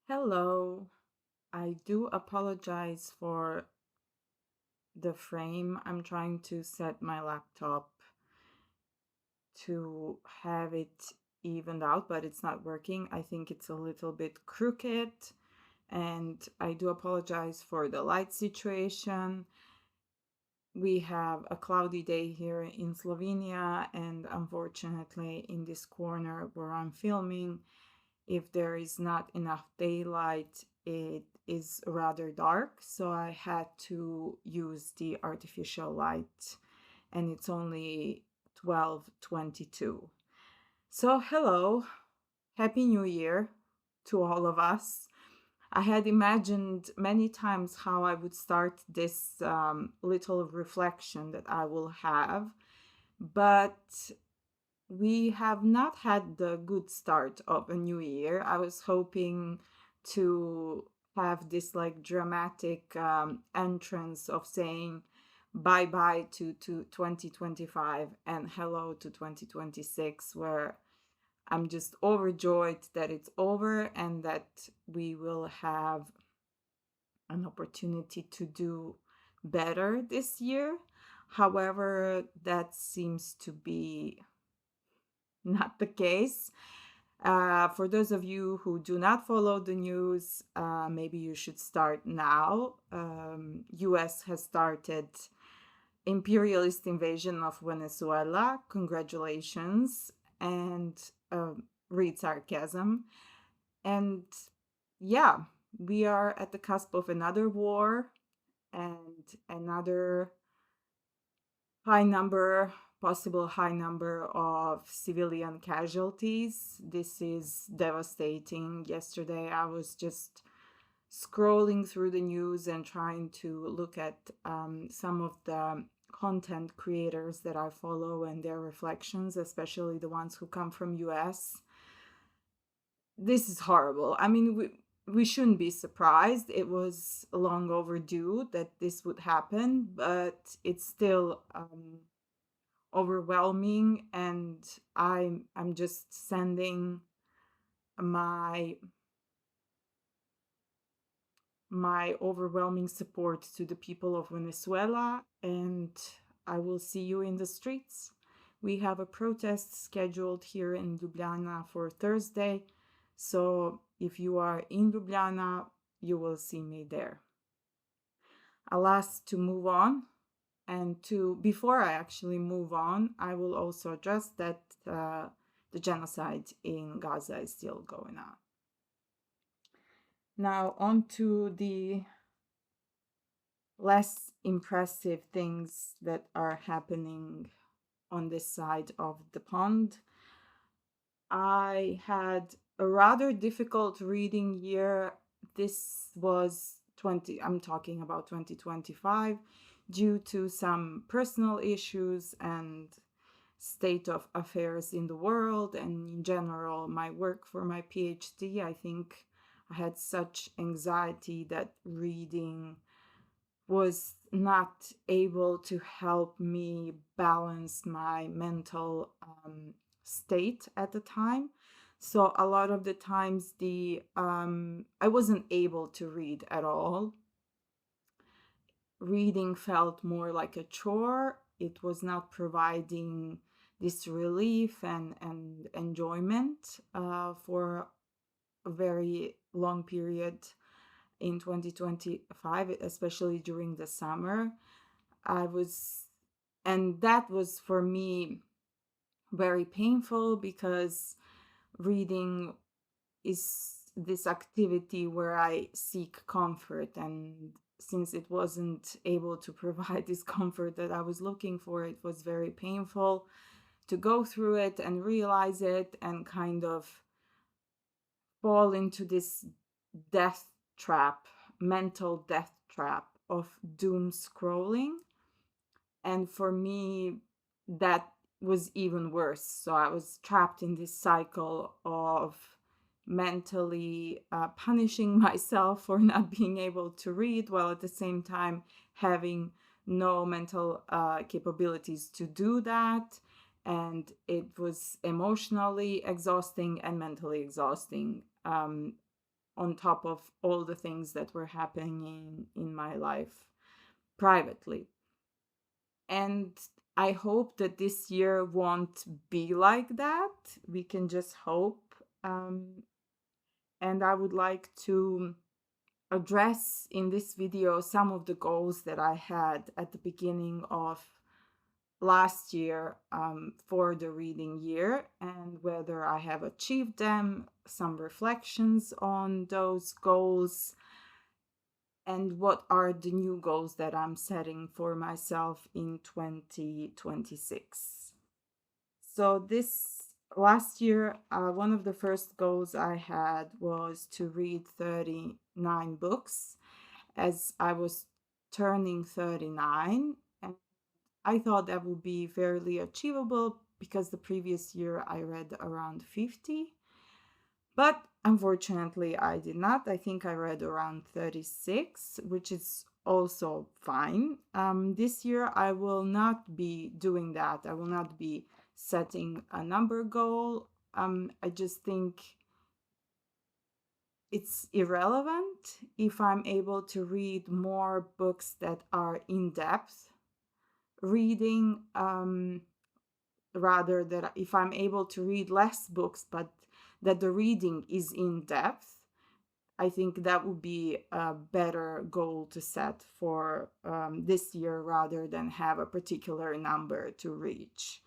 Hello. I do apologize for the frame. I'm trying to set my laptop to have it evened out, but it's not working. I think it's a little bit crooked, and I do apologize for the light situation. We have a cloudy day here in Slovenia, and unfortunately, in this corner where I'm filming, if there is not enough daylight, it is rather dark. So I had to use the artificial light, and it's only 12:22. So hello, Happy New Year to all of us. I had imagined many times how I would start this little reflection that I will have, but we have not had the good start of a new year. I was hoping to have this like dramatic entrance of saying bye bye to 2025 and hello to 2026, where I'm just overjoyed that it's over and that we will have an opportunity to do better this year. However, that seems to be not the case. For those of you who do not follow the news, maybe you should start now. US has started imperialist invasion of Venezuela. Congratulations, and read sarcasm. And yeah, we are at the cusp of another war and another possible high number of civilian casualties. This is devastating. Yesterday, I was just scrolling through the news and trying to look at some of the content creators that I follow and their reflections, especially the ones who come from US. This is horrible. I mean, we shouldn't be surprised. It was long overdue that this would happen, but it's still overwhelming, and I'm just sending my overwhelming support to the people of Venezuela, and I will see you in the streets. We have a protest scheduled here in Ljubljana for Thursday, so if you are in Ljubljana, you will see me there. I'll ask to move on, and to before I actually move on, I will also address that the genocide in Gaza is still going on. Now, on to the less impressive things that are happening on this side of the pond. I had a rather difficult reading year. This was I'm talking about 2025, due to some personal issues and state of affairs in the world, and in general my work for my PhD. I think I had such anxiety that reading was not able to help me balance my mental state at the time. So a lot of the times I wasn't able to read at all. Reading felt more like a chore. It was not providing this relief and enjoyment for a very long period in 2025, especially during the summer. And that was for me very painful, because reading is this activity where I seek comfort, and since it wasn't able to provide this comfort that I was looking for, it was very painful to go through it and realize it and kind of fall into this death trap, mental death trap of doom scrolling. And for me, that was even worse. So I was trapped in this cycle of mentally punishing myself for not being able to read, while at the same time having no mental capabilities to do that. And it was emotionally exhausting and mentally exhausting. on top of all the things that were happening in my life privately. And I hope that this year won't be like that. We can just hope. And I would like to address in this video some of the goals that I had at the beginning of last year for the reading year, and whether I have achieved them, some reflections on those goals, and what are the new goals that I'm setting for myself in 2026. So this last year, one of the first goals I had was to read 39 books as I was turning 39. And I thought that would be fairly achievable because the previous year I read around 50. But unfortunately, I did not. I think I read around 36, which is also fine. This year, I will not be doing that. I will not be setting a number goal. I just think it's irrelevant if I'm able to read more books that are in depth reading, rather than if I'm able to read less books, but that the reading is in depth. I think that would be a better goal to set for this year rather than have a particular number to reach.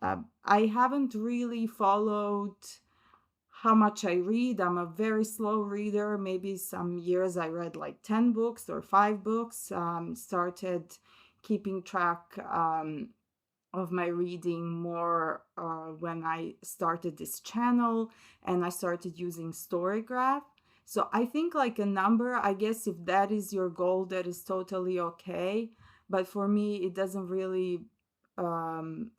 I haven't really followed how much I read. I'm a very slow reader. Maybe some years I read like 10 books or 5 books. Started keeping track of my reading more when I started this channel and I started using Storygraph. So I think like a number, I guess if that is your goal, that is totally okay. But for me, it doesn't really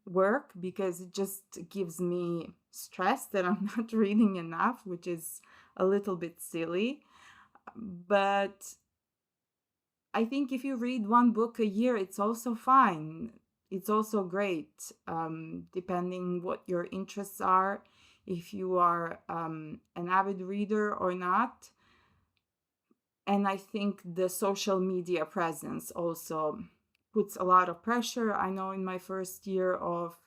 work because it just gives me stress that I'm not reading enough, which is a little bit silly. But I think if you read one book a year, it's also fine. It's also great, depending what your interests are, if you are an avid reader or not. And I think the social media presence also puts a lot of pressure. I know in my first year of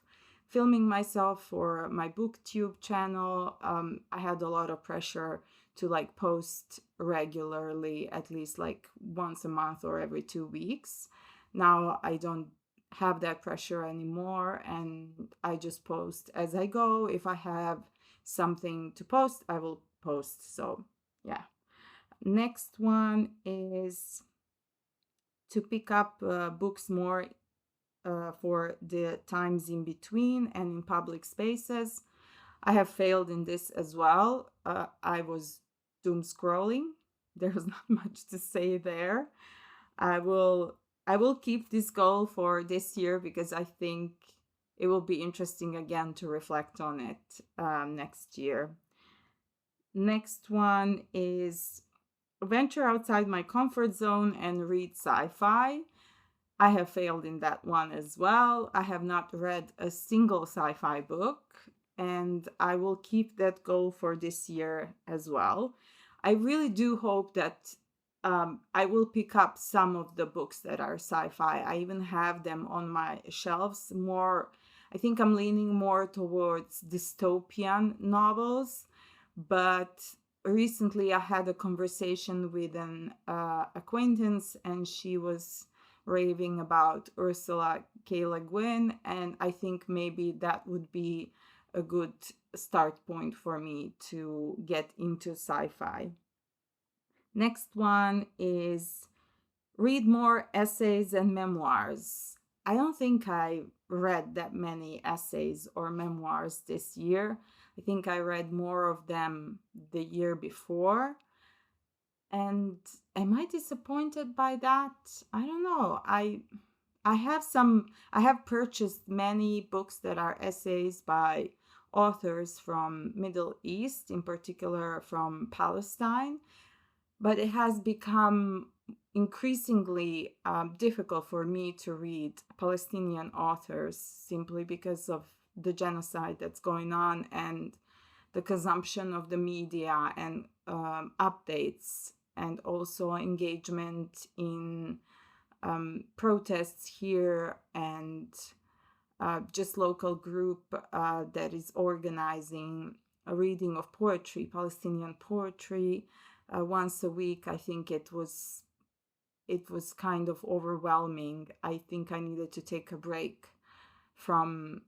filming myself for my booktube channel, I had a lot of pressure to like post regularly, at least like once a month or every 2 weeks. Now I don't have that pressure anymore, and I just post as I go. If I have something to post, I will post. So yeah. Next one is to pick up books more for the times in between and in public spaces. I have failed in this as well. I was doom scrolling. There's not much to say there. I will keep this goal for this year because I think it will be interesting again to reflect on it next year. Next one is venture outside my comfort zone and read sci-fi. I have failed in that one as well. I have not read a single sci-fi book, and I will keep that goal for this year as well. I really do hope that I will pick up some of the books that are sci-fi. I even have them on my shelves more. I think I'm leaning more towards dystopian novels, but recently I had a conversation with an acquaintance, and she was raving about Ursula K. Le Guin, and I think maybe that would be a good start point for me to get into sci-fi. Next one is read more essays and memoirs. I don't think I read that many essays or memoirs this year. I think I read more of them the year before. And am I disappointed by that? I don't know. I have purchased many books that are essays by authors from Middle East, in particular from Palestine, but it has become increasingly difficult for me to read Palestinian authors simply because of the genocide that's going on and the consumption of the media and updates, and also engagement in protests here, and just local group that is organizing a reading of poetry, Palestinian poetry, once a week. I think it was kind of overwhelming. I think I needed to take a break from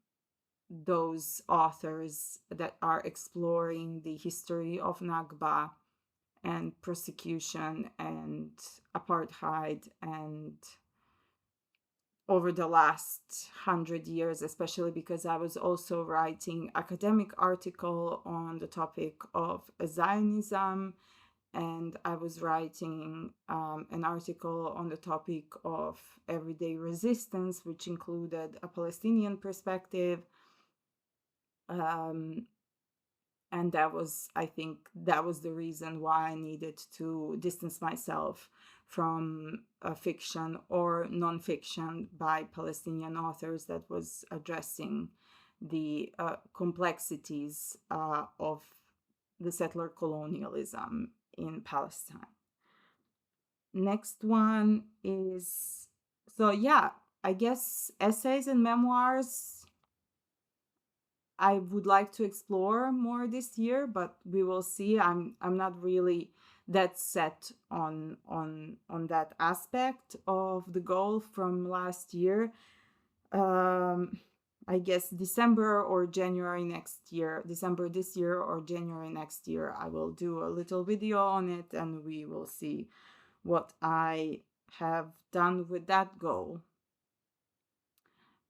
those authors that are exploring the history of Nakba and persecution and apartheid, and over the last 100 years, especially because I was also writing academic article on the topic of Zionism, and I was writing an article on the topic of everyday resistance, which included a Palestinian perspective. And I think that was the reason why I needed to distance myself from fiction or nonfiction by Palestinian authors that was addressing the complexities of the settler colonialism in Palestine. Next one is, I guess essays and memoirs I would like to explore more this year, but we will see. I'm not really that set on that aspect of the goal from last year. I guess December or January next year, December this year or January next year, I will do a little video on it, and we will see what I have done with that goal.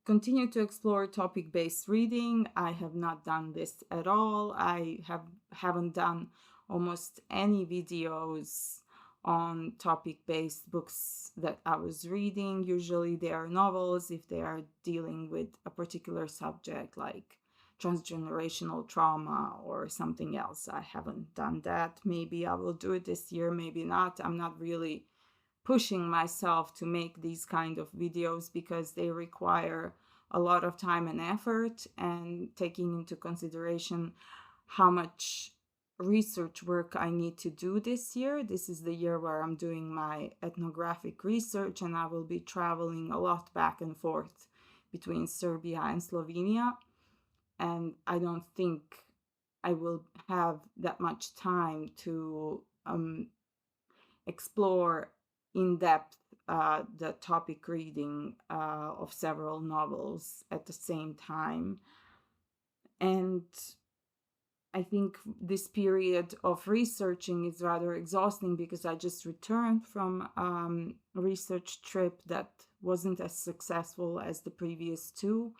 Continue to explore topic-based reading. I have not done this at all. I haven't done almost any videos on topic-based books that I was reading. Usually they are novels if they are dealing with a particular subject like transgenerational trauma or something else. I haven't done that. Maybe I will do it this year, maybe not. I'm not really pushing myself to make these kind of videos because they require a lot of time and effort, and taking into consideration how much research work I need to do this year. This is the year where I'm doing my ethnographic research, and I will be traveling a lot back and forth between Serbia and Slovenia, and I don't think I will have that much time to explore in depth the topic reading of several novels at the same time. And I think this period of researching is rather exhausting because I just returned from a research trip that wasn't as successful as the previous two,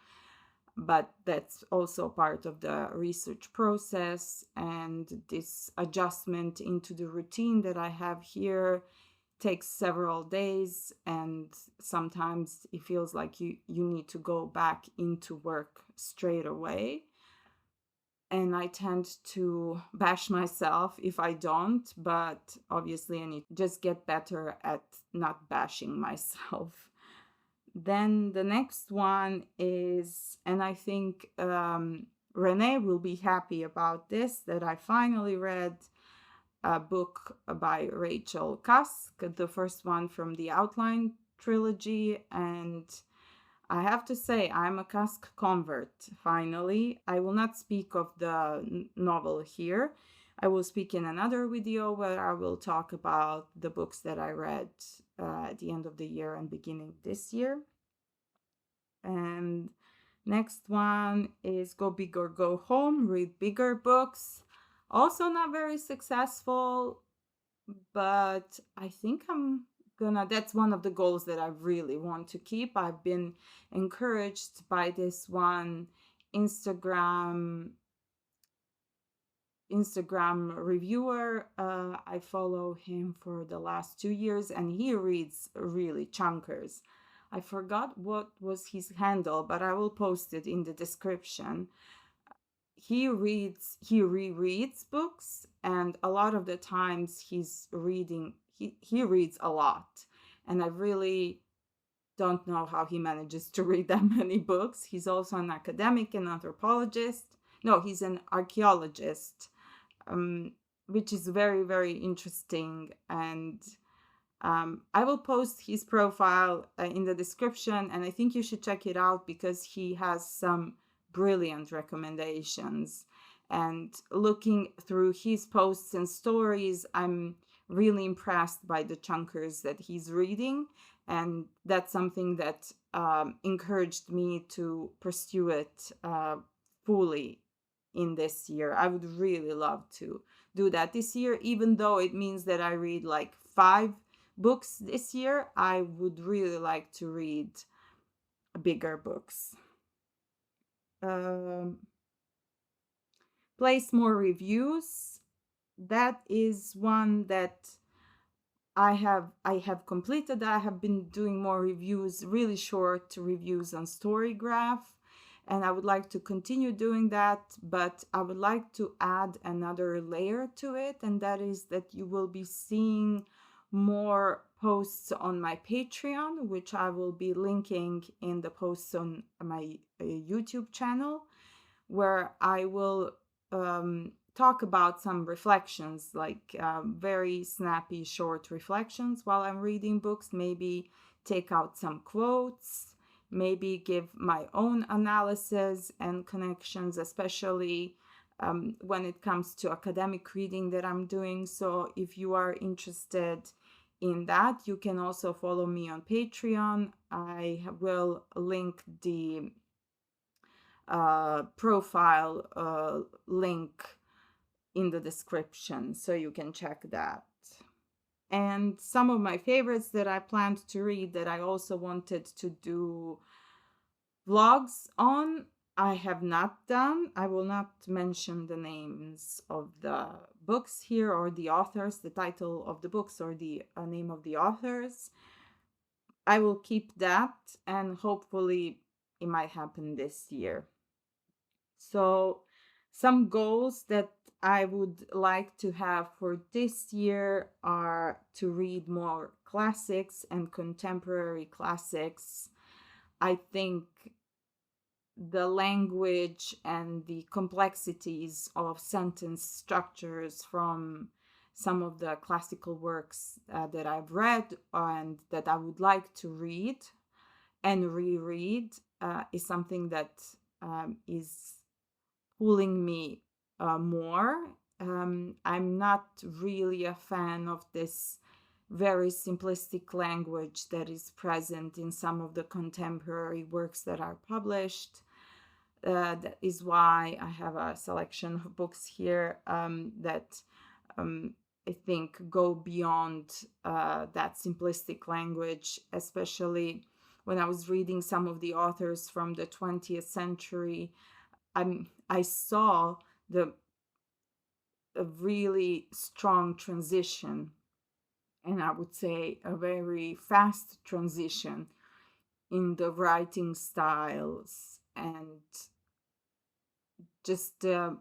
but that's also part of the research process. And this adjustment into the routine that I have here takes several days, and sometimes it feels like you need to go back into work straight away. And I tend to bash myself if I don't, but obviously I need to just get better at not bashing myself. Then the next one is, and I think Renee will be happy about this, that I finally read a book by Rachel Cusk, the first one from the Outline trilogy, and I have to say I'm a Cusk convert, finally. I will not speak of the novel here. I will speak in another video where I will talk about the books that I read at the end of the year and beginning this year. And next one is Go Big or Go Home, read bigger books. Also not very successful, but I think that's one of the goals that I really want to keep. I've been encouraged by this one Instagram reviewer. I follow him for the last 2 years, and he reads really chunkers. I forgot what was his handle, but I will post it in the description. He rereads books, and a lot of the times he reads a lot, and I really don't know how he manages to read that many books. He's also an academic and anthropologist. no, he's an archaeologist, which is very, very interesting. And I will post his profile in the description, and I think you should check it out because he has some brilliant recommendations. And looking through his posts and stories, I'm really impressed by the chunkers that he's reading. And that's something that encouraged me to pursue it fully in this year. I would really love to do that this year, even though it means that I read like 5 books this year. I would really like to read bigger books. Place more reviews. That is one that I have completed. I have been doing more reviews, really short reviews on Storygraph, and I would like to continue doing that, but I would like to add another layer to it, and that is that you will be seeing more posts on my Patreon, which I will be linking in the posts on my YouTube channel, where I will talk about some reflections, like very snappy, short reflections while I'm reading books, maybe take out some quotes, maybe give my own analysis and connections, especially when it comes to academic reading that I'm doing. So if you are interested in that, you can also follow me on Patreon. I will link the profile link in the description so you can check that. And some of my favorites that I planned to read that I also wanted to do vlogs on, I have not done. I will not mention the names of the books here or the authors, the title of the books or the name of the authors. I will keep that, and hopefully it might happen this year. So some goals that I would like to have for this year are to read more classics and contemporary classics. I think the language and the complexities of sentence structures from some of the classical works that I've read and that I would like to read and reread is something that is pulling me more. I'm not really a fan of this very simplistic language that is present in some of the contemporary works that are published. That is why I have a selection of books here that I think go beyond that simplistic language, especially when I was reading some of the authors from the 20th century. I saw a really strong transition, and I would say a very fast transition in the writing styles and just the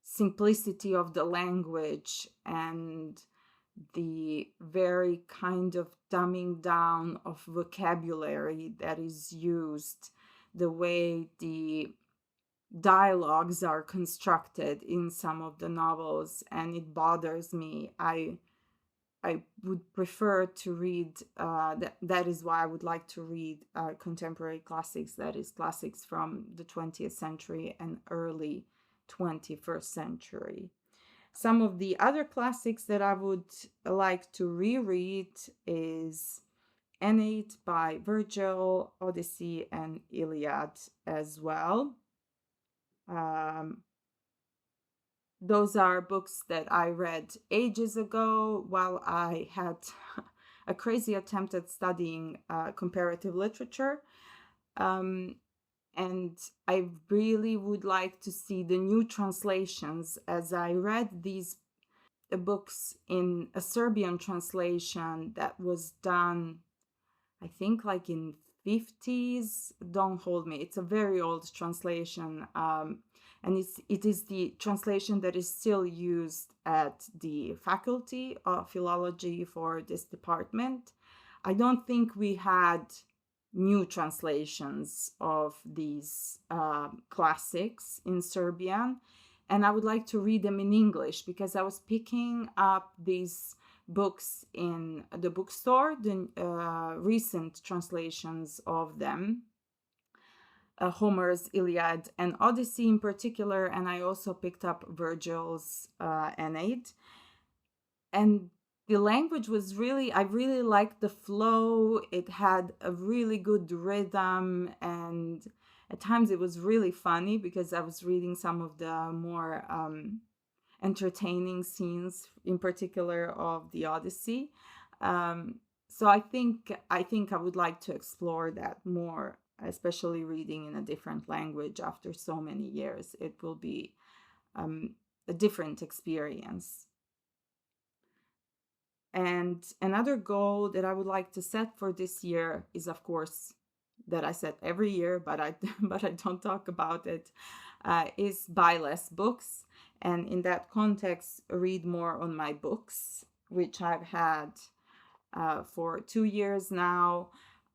simplicity of the language and the very kind of dumbing down of vocabulary that is used, the way the dialogues are constructed in some of the novels, and it bothers me. I would prefer to read that is why I would like to read contemporary classics, that is classics from the 20th century and early 21st century. Some of the other classics that I would like to reread is Aeneid by Virgil, Odyssey, and Iliad as well. Those are books that I read ages ago while I had a crazy attempt at studying comparative literature. And I really would like to see the new translations, as I read these books in a Serbian translation that was done, I think, like in 50s. Don't hold me. It's a very old translation. And it is the translation that is still used at the Faculty of Philology for this department. I don't think we had new translations of these classics in Serbian, and I would like to read them in English because I was picking up these books in the bookstore, the recent translations of them, Homer's Iliad and Odyssey in particular, and I also picked up Virgil's Aeneid. And the language was really, I really liked the flow. It had a really good rhythm, and at times it was really funny because I was reading some of the more entertaining scenes, in particular of the Odyssey. So I think I would like to explore that more, especially reading in a different language after so many years. It will be a different experience. And another goal that I would like to set for this year is, of course, that I set every year, but I but I don't talk about it, is buy less books, and in that context, read more on my books, which I've had for 2 years now.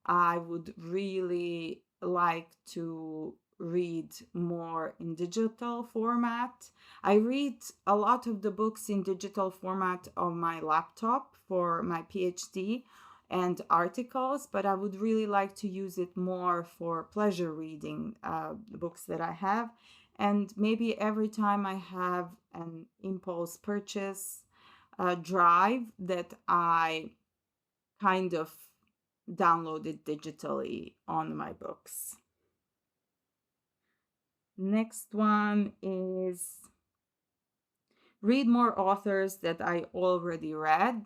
I would really like to read more in digital format. I read a lot of the books in digital format on my laptop for my PhD and articles, but I would really like to use it more for pleasure reading the books that I have. And maybe every time I have an impulse purchase drive, that I kind of download it digitally on my books. Next one is read more authors that I already read.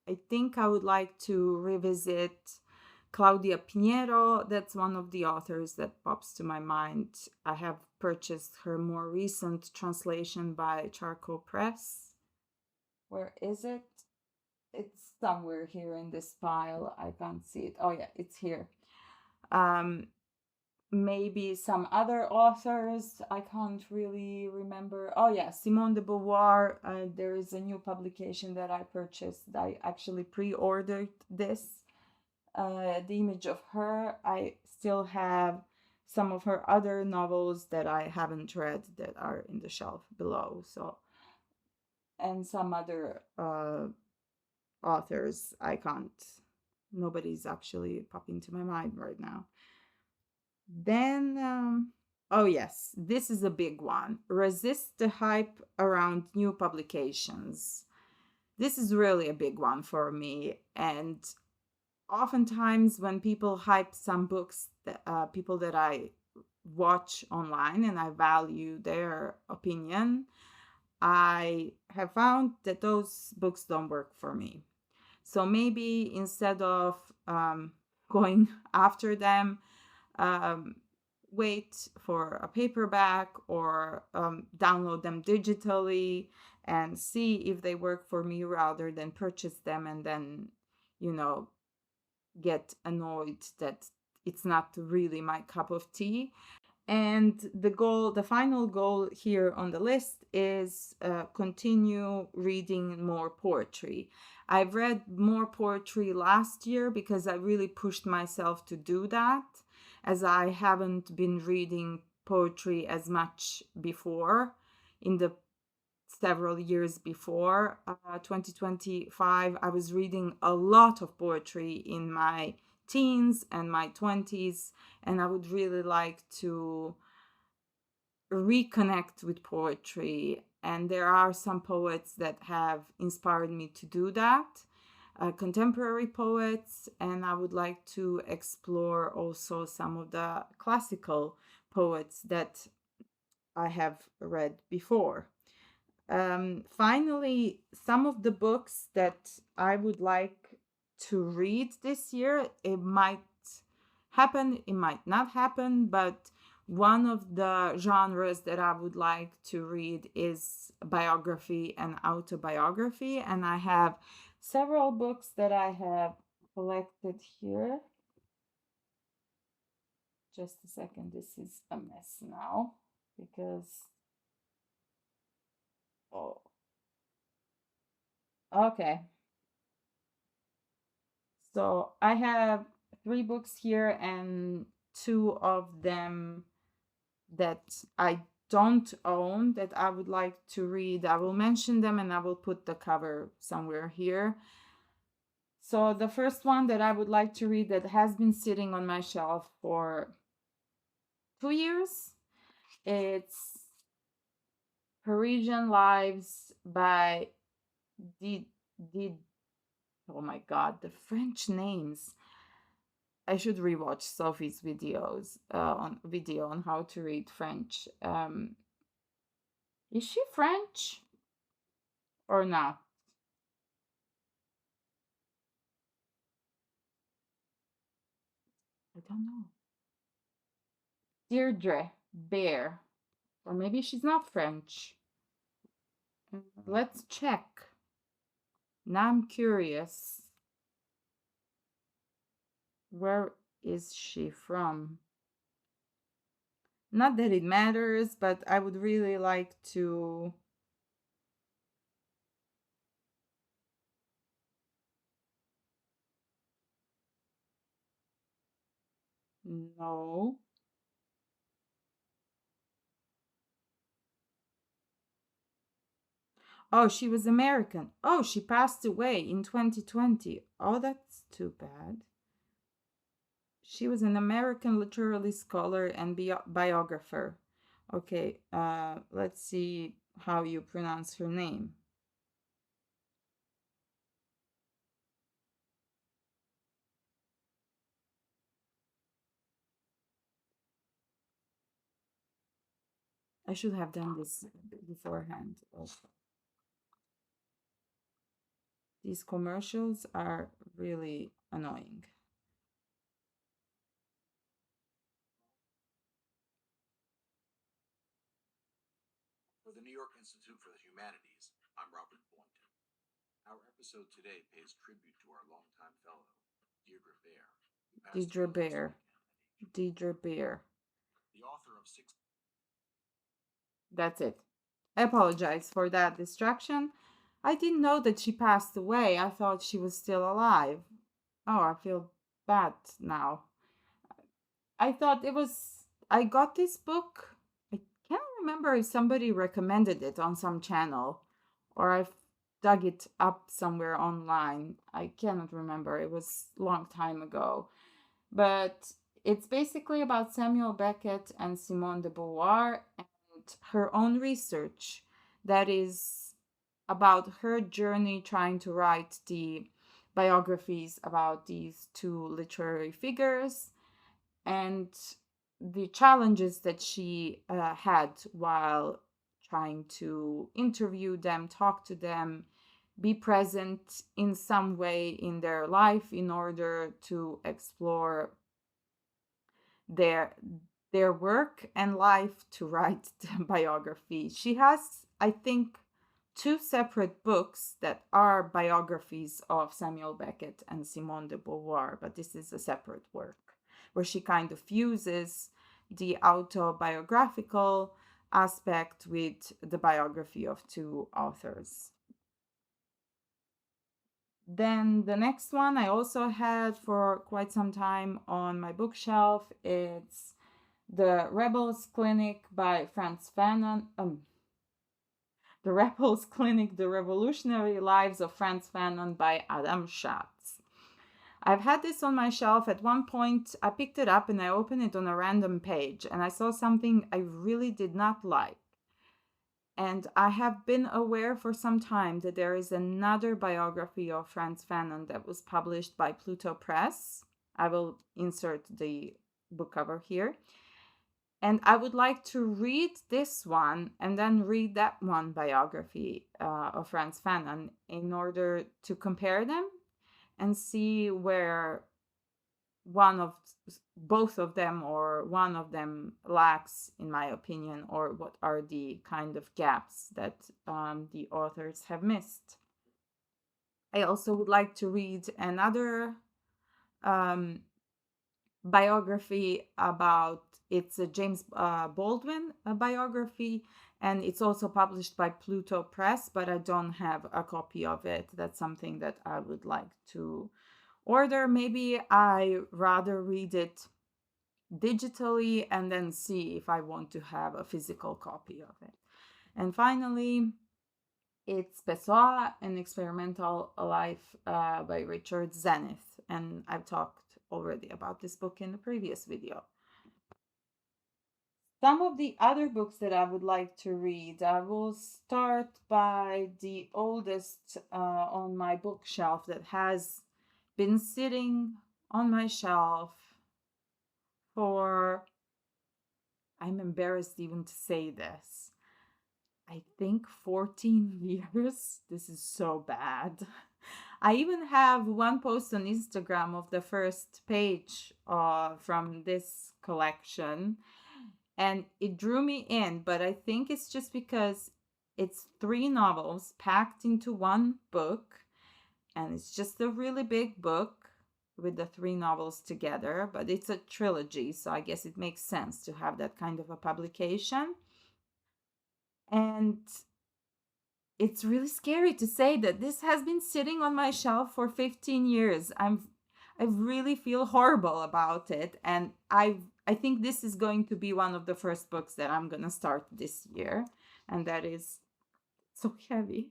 I think I would like to revisit Claudia Pinheiro. That's one of the authors that pops to my mind. I have purchased her more recent translation by Charcoal Press. Where is it? It's somewhere here in this file. I can't see it. Oh yeah, it's here. Maybe some other authors. I can't really remember. Oh yeah, Simone de Beauvoir. There is a new publication that I purchased. I actually pre-ordered this. The Image of Her. I still have some of her other novels that I haven't read that are in the shelf below. So, and some other authors I can't. Nobody's actually popping to my mind right now. Then, oh yes, this is a big one. Resist the hype around new publications. This is really a big one for me. And oftentimes, when people hype some books, people that I watch online and I value their opinion, I have found that those books don't work for me. So maybe instead of going after them, wait for a paperback or download them digitally and see if they work for me rather than purchase them and then, get annoyed that it's not really my cup of tea. And the final goal here on the list is continue reading more poetry. I've read more poetry last year because I really pushed myself to do that, as I haven't been reading poetry as much before in the several years before 2025. I was reading a lot of poetry in my teens and my 20s, and I would really like to reconnect with poetry. And there are some poets that have inspired me to do that, contemporary poets, and I would like to explore also some of the classical poets that I have read before. Finally, some of the books that I would like to read this year, it might happen, it might not happen, but one of the genres that I would like to read is biography and autobiography, and I have several books that I have collected here. Just a second, this is a mess now because, oh, okay. So I have 3 books here, and 2 of them that I don't own that I would like to read. I will mention them and I will put the cover somewhere here. So the first one that I would like to read that has been sitting on my shelf for 2 years, it's Parisian Lives by Did oh my god, the French names. I should rewatch Sophie's videos on how to read French. Is she French or not? I don't know. Deirdre Bair, or maybe she's not French. Let's check. Now I'm curious. Where is she from? Not that it matters, but I would really like to. No. Oh, she was American. Oh, she passed away in 2020. Oh, that's too bad. She was an American literary scholar and biographer. Okay, let's see how you pronounce her name. I should have done this beforehand also. These commercials are really annoying. For the New York Institute for the Humanities, I'm Robert Boynton. Our episode today pays tribute to our longtime fellow, Deirdre Bair, who passed Deirdre away last Bair. weekend. Deirdre Bair. The author of 6. That's it. I apologize for that distraction. I didn't know that she passed away. I thought she was still alive. Oh, I feel bad now. I thought it was. I got this book. I can't remember if somebody recommended it on some channel or I've dug it up somewhere online. I cannot remember. It was a long time ago. But it's basically about Samuel Beckett and Simone de Beauvoir and her own research that is about her journey trying to write the biographies about these 2 literary figures and the challenges that she had while trying to interview them, talk to them, be present in some way in their life in order to explore their their work and life to write the biography. She has, I think, 2 separate books that are biographies of Samuel Beckett and Simone de Beauvoir, but this is a separate work where she kind of fuses the autobiographical aspect with the biography of 2 authors. Then the next one I also had for quite some time on my bookshelf. It's The Rebels Clinic by Frantz Fanon. The Rebels Clinic, The Revolutionary Lives of Frantz Fanon by Adam Shatz. I've had this on my shelf. At one point, I picked it up and I opened it on a random page and I saw something I really did not like. And I have been aware for some time that there is another biography of Frantz Fanon that was published by Pluto Press. I will insert the book cover here. And I would like to read this one and then read that one biography of Frantz Fanon in order to compare them and see where both of them or one of them lacks, in my opinion, or what are the kind of gaps that the authors have missed. I also would like to read another biography about, it's a James Baldwin biography, and it's also published by Pluto Press, but I don't have a copy of it. That's something that I would like to order. Maybe I rather read it digitally and then see if I want to have a physical copy of it. And finally, it's Pessoa, An Experimental Life by Richard Zenith. And I've talked already about this book in the previous video. Some of the other books that I would like to read, I will start by the oldest on my bookshelf that has been sitting on my shelf for, I'm embarrassed even to say this, I think 14 years. This is so bad. I even have one post on Instagram of the first page from this collection, and it drew me in, but I think it's just because it's 3 novels packed into one book, and it's just a really big book with the 3 novels together, but it's a trilogy, so I guess it makes sense to have that kind of a publication. And it's really scary to say that this has been sitting on my shelf for 15 years. I really feel horrible about it, and I think this is going to be one of the first books that I'm going to start this year, and that is so heavy.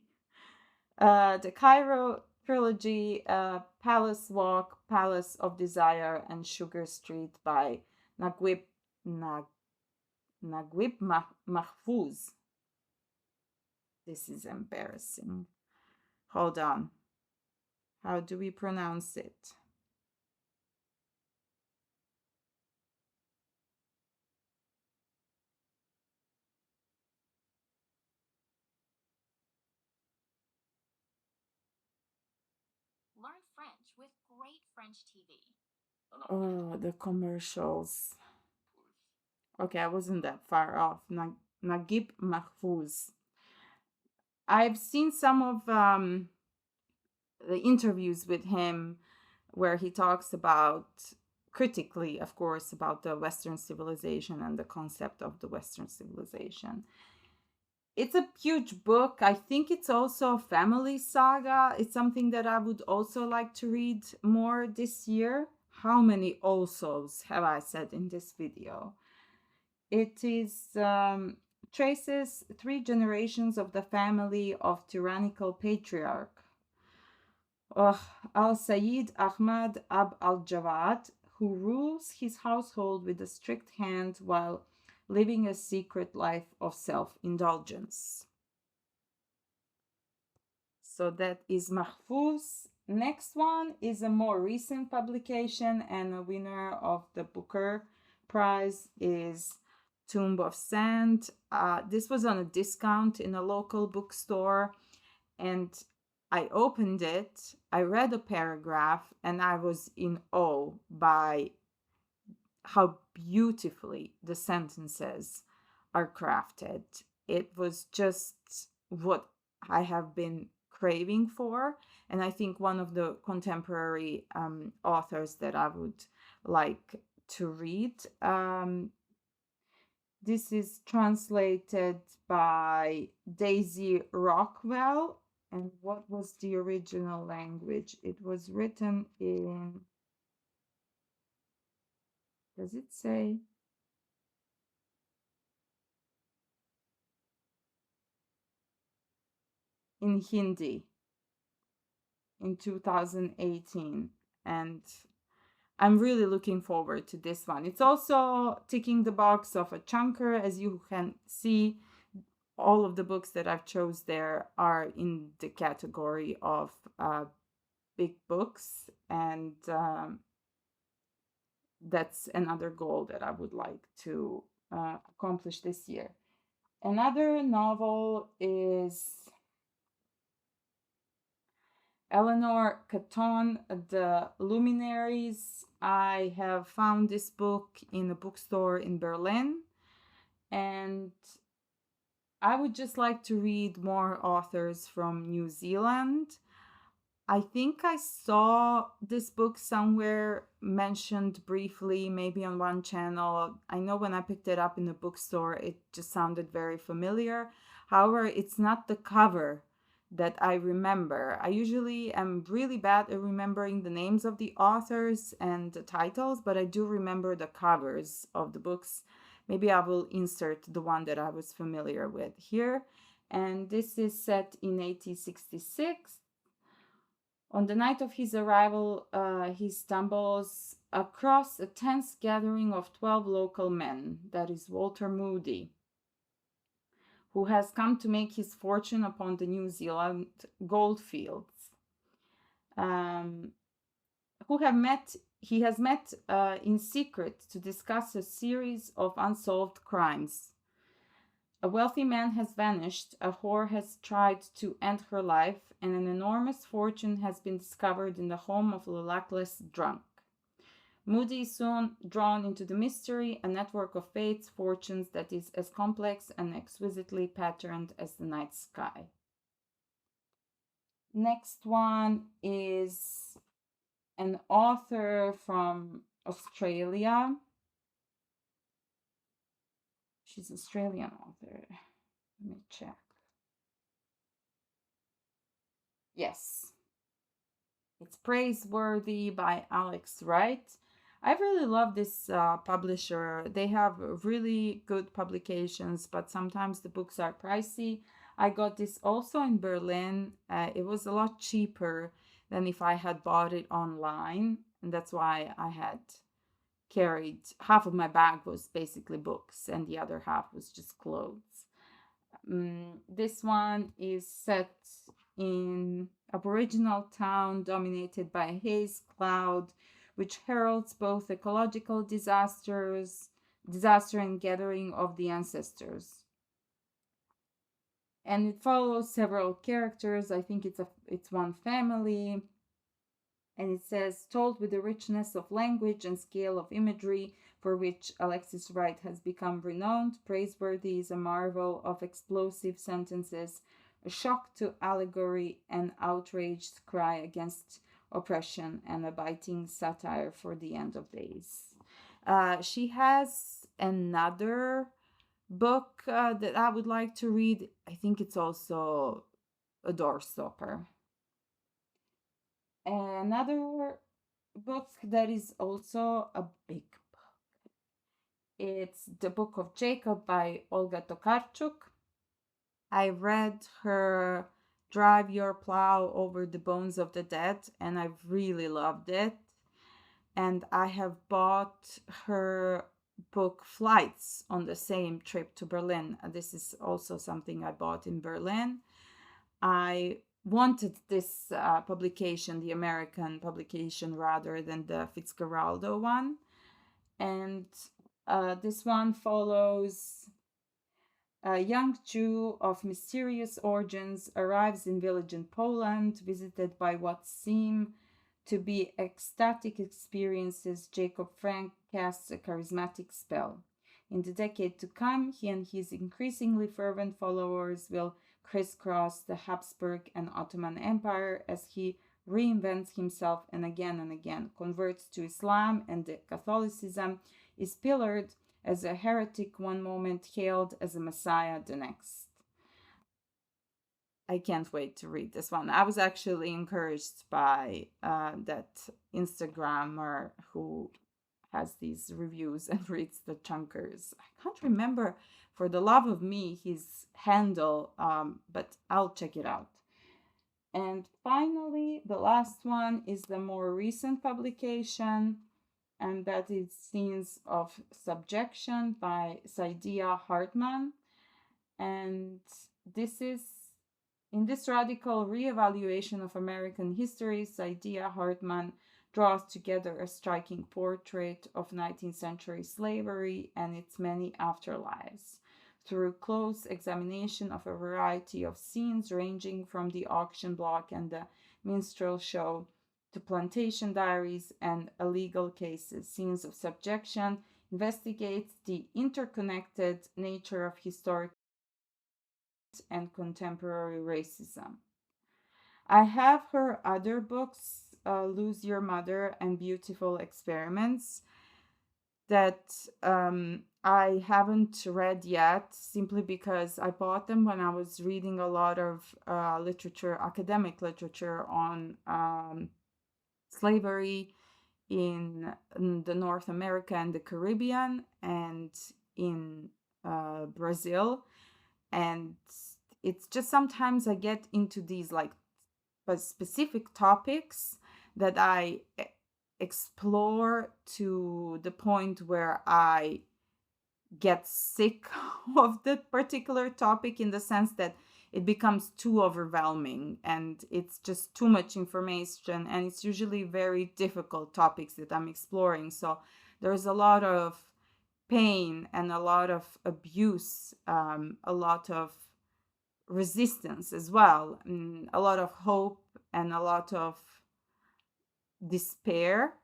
The Cairo Trilogy, Palace Walk, Palace of Desire, and Sugar Street by Naguib Mahfouz. This is embarrassing. Hold on. How do we pronounce it? Learn French with great French TV. Oh, the commercials. Okay, I wasn't that far off. Naguib Mahfouz. I've seen some of the interviews with him where he talks about, critically, of course, about the Western civilization and the concept of the Western civilization. It's a huge book. I think it's also a family saga. It's something that I would also like to read more this year. How many alsos have I said in this video? It is traces 3 generations of the family of tyrannical patriarch Al-Sayyid Ahmad Ab al-Jawad, who rules his household with a strict hand while living a secret life of self-indulgence. So that is Mahfouz. Next one is a more recent publication, and a winner of the Booker Prize is Tomb of Sand. This was on a discount in a local bookstore, and I opened it, I read a paragraph, and I was in awe by how beautifully the sentences are crafted. It was just what I have been craving for, and I think one of the contemporary authors that I would like to read. This is translated by Daisy Rockwell. And what was the original language? It was written in, does it say? In Hindi in 2018. And I'm really looking forward to this one. It's also ticking the box of a chunker. As you can see, all of the books that I've chose there are in the category of big books, and that's another goal that I would like to accomplish this year. Another novel is Eleanor Catton, The Luminaries. I have found this book in a bookstore in Berlin, and I would just like to read more authors from New Zealand. I think I saw this book somewhere mentioned briefly, maybe on one channel. I know when I picked it up in the bookstore, it just sounded very familiar. However, it's not the cover that I remember. I usually am really bad at remembering the names of the authors and the titles, but I do remember the covers of the books. Maybe I will insert the one that I was familiar with here. And this is set in 1866. On the night of his arrival, he stumbles across a tense gathering of 12 local men. That is Walter Moody, who has come to make his fortune upon the New Zealand gold fields. He has met in secret to discuss a series of unsolved crimes. A wealthy man has vanished, a whore has tried to end her life, and an enormous fortune has been discovered in the home of a luckless drunk. Moody is soon drawn into the mystery, a network of fates, fortunes that is as complex and exquisitely patterned as the night sky. Next one is an author from Australia. She's an Australian author. Let me check. Yes. It's Praiseworthy by Alex Wright. I really love this publisher. They have really good publications, but sometimes the books are pricey. I got this also in Berlin. It was a lot cheaper than if I had bought it online, and that's why I had carried half of my bag was basically books and the other half was just clothes. This one is set in Aboriginal town dominated by a haze cloud, which heralds both ecological disaster and gathering of the ancestors. And it follows several characters. I think it's one family. And it says, told with the richness of language and scale of imagery for which Alexis Wright has become renowned, Praiseworthy is a marvel of explosive sentences, a shock to allegory, an outraged cry against oppression, and a biting satire for the end of days. She has another book that I would like to read. I think it's also a doorstopper. Another book that is also a big book. It's The Book of Jacob by Olga Tokarczuk. I read her Drive Your Plow Over the Bones of the Dead, and I really loved it. And I have bought her book Flights on the same trip to Berlin. This is also something I bought in Berlin. I wanted this publication, the American publication, rather than the Fitzgeraldo one. And this one follows a young Jew of mysterious origins arrives in village in Poland, visited by what seem to be ecstatic experiences. Jacob Frank casts a charismatic spell. In the decade to come, he and his increasingly fervent followers will crisscross the Habsburg and Ottoman Empire as he reinvents himself and again, converts to Islam and Catholicism, is pillared as a heretic one moment, hailed as a messiah the next. I can't wait to read this one. I was actually encouraged by that Instagrammer who has these reviews and reads the chunkers. I can't remember for the love of me his handle, but I'll check it out. And finally, the last one is the more recent publication, and that is Scenes of Subjection by Saidiya Hartman. And this is, in this radical reevaluation of American history, Saidiya Hartman draws together a striking portrait of 19th-century slavery and its many afterlives through close examination of a variety of scenes ranging from the auction block and the minstrel show to plantation diaries and illegal cases. Scenes of Subjection investigates the interconnected nature of historic and contemporary racism. I have her other books, Lose Your Mother and Beautiful Experiments, that I haven't read yet, simply because I bought them when I was reading a lot of literature, academic literature on slavery in the North America and the Caribbean and in Brazil. And it's just sometimes I get into these like specific topics that I explore to the point where I get sick of that particular topic, in the sense that it becomes too overwhelming and it's just too much information, and it's usually very difficult topics that I'm exploring. So there's a lot of pain and a lot of abuse, a lot of resistance as well, and a lot of hope and a lot of despair.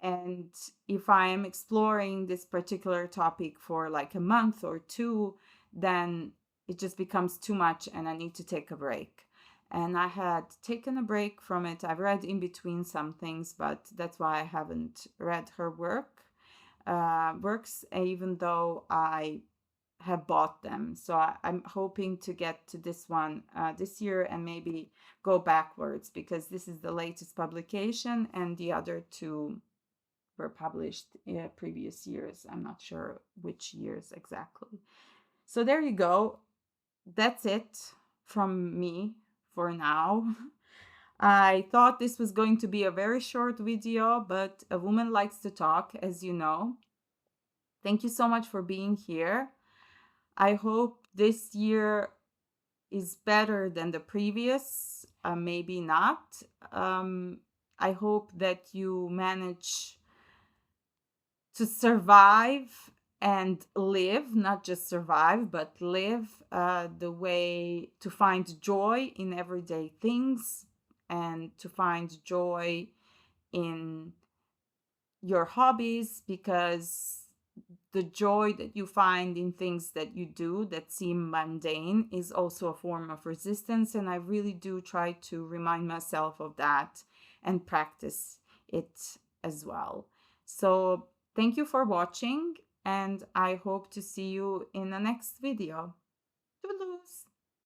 And if I am exploring this particular topic for like a month or two, then it just becomes too much and I need to take a break. And I had taken a break from it. I've read in between some things, but that's why I haven't read her works, even though I have bought them. So I'm hoping to get to this one this year and maybe go backwards, because this is the latest publication and the other two were published in previous years. I'm not sure which years exactly. So there you go. That's it from me for now. I thought this was going to be a very short video, but a woman likes to talk, as you know. Thank you so much for being here. I hope this year is better than the previous, maybe not. I hope that you manage to survive and live, not just survive, but live the way to find joy in everyday things and to find joy in your hobbies, because the joy that you find in things that you do that seem mundane is also a form of resistance. And I really do try to remind myself of that and practice it as well. So thank you for watching, and I hope to see you in the next video. Toodaloo!